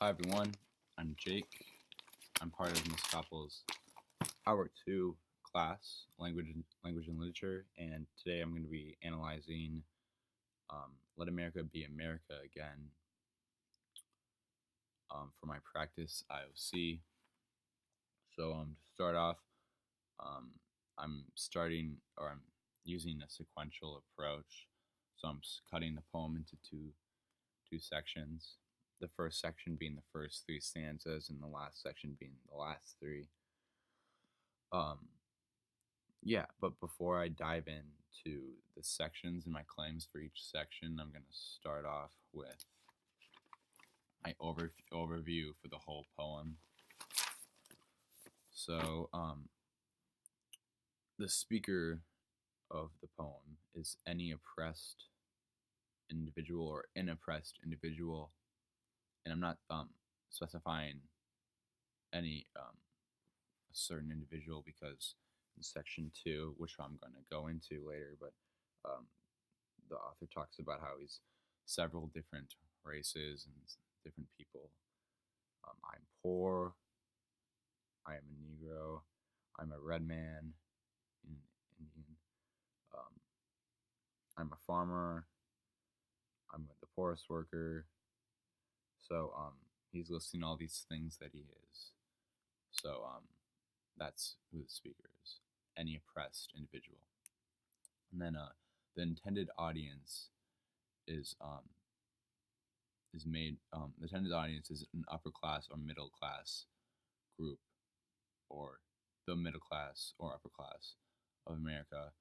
Hi everyone, I'm Jake. I'm part of Ms. Koppel's Hour 2 class, Language and Literature, and today I'm going to be analyzing Let America Be America Again for my practice IOC. So to start off, um, I'm using a sequential approach. So I'm cutting the poem into two sections. The first section being the first three stanzas, and the last section being the last three. Yeah, but before I dive into the sections and my claims for each section, I'm going to start off with my overview for the whole poem. So, the speaker of the poem is any oppressed individual or an oppressed individual, and I'm not specifying any a certain individual because in section 2, which I'm going to go into later, but the author talks about how he's several different races and different people. I'm poor. I am a Negro. I'm a red man, Indian. Um, I'm a farmer. I'm the poorest worker. So he's listing all these things that he is. So that's who the speaker is. Any oppressed individual. And then the intended audience is made. The intended audience is an upper class or middle class group, or the middle class or upper class of America.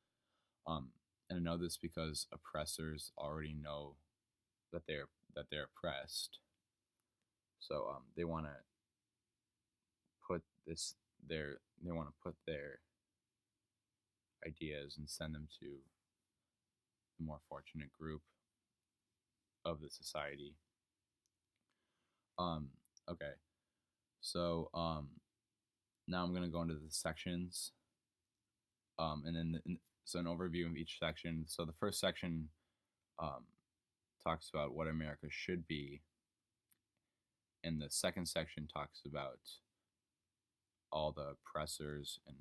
And I know this because oppressors already know that they're oppressed. So they want to put their ideas and send them to the more fortunate group of the society. Okay. So now I'm gonna go into the sections. And then so an overview of each section. So the first section talks about what America should be, and the second section talks about all the oppressors and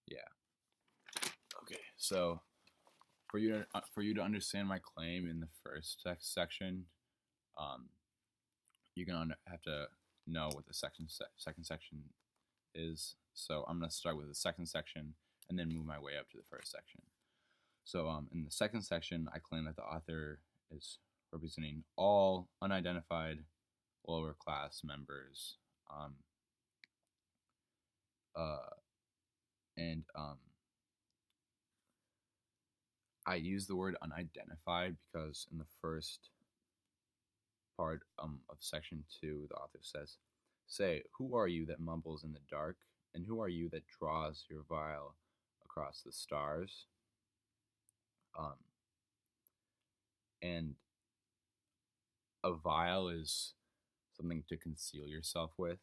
yeah. Okay, so for you to understand my claim in the first section, you're gonna have to know what the second section is. So I'm gonna start with the second section and then move my way up to the first section. So in the second section, I claim that the author is representing all unidentified lower class members. And I use the word unidentified because in the first part of section 2, the author says, "Say, who are you that mumbles in the dark, and who are you that draws your vial across the stars?" And a vial is something to conceal yourself with,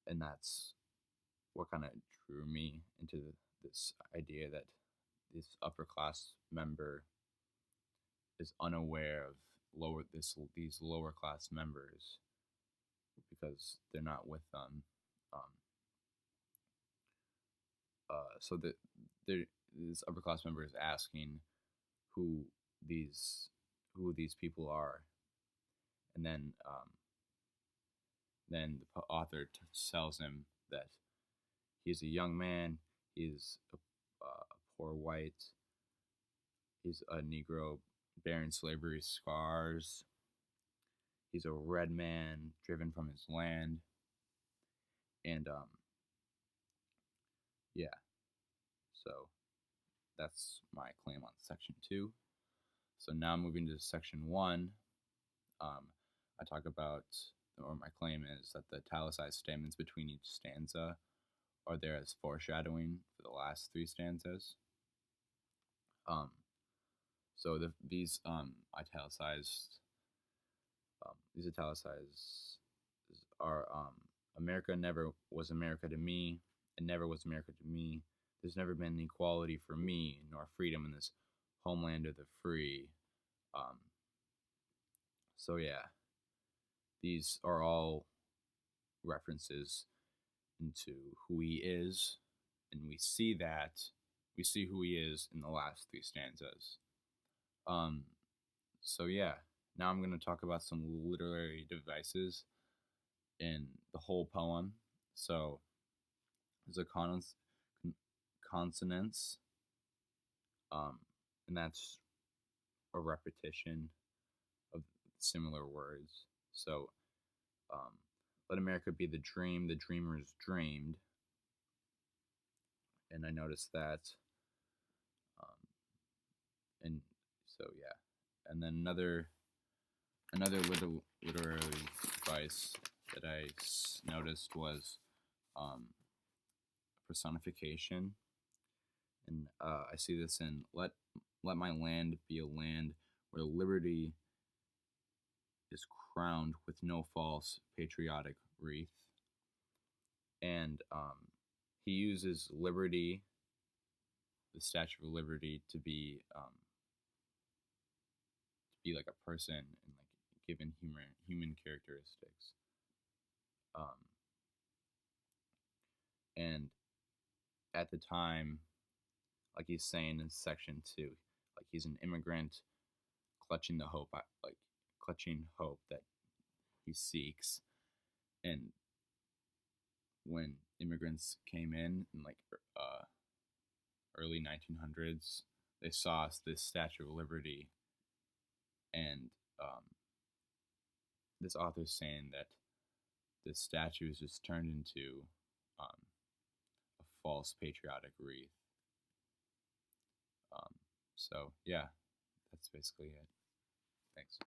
and that's what kind of drew me into this idea that this upper class member is unaware of these lower class members because they're not with them. So this upper class member is asking who these people are, and then the author tells him that he's a young man, he's a poor white, he's a Negro bearing slavery scars, he's a red man driven from his land, and yeah. So that's my claim on section 2. So now moving to section 1, I talk about, or my claim is that the italicized statements between each stanza are there as foreshadowing for the last 3 stanzas. So these italicized are America never was America to me, and never was America to me. There's never been equality for me, nor freedom in this homeland of the free. So yeah, these are all references into who he is, and we see who he is in the last three stanzas. Um, so yeah, now I'm going to talk about some literary devices in the whole poem. So there's a consonance, um, and that's a repetition of similar words. So um, let America be the dream, the dreamers dreamed, and I noticed that. Um, and so yeah, and then another little literary device that I noticed was personification, and I see this in let my land be a land where liberty is crowned with no false patriotic wreath, and he uses liberty, the Statue of Liberty, to be like a person and like given human characteristics. Um, and at the time, like he's saying in section two, like he's an immigrant clutching the hope, like clutching hope that he seeks. And when immigrants came in like early 1900s, they saw this Statue of Liberty, and um, this author's saying that this statue is just turned into um, a false patriotic wreath. Um, so yeah, that's basically it. Thanks.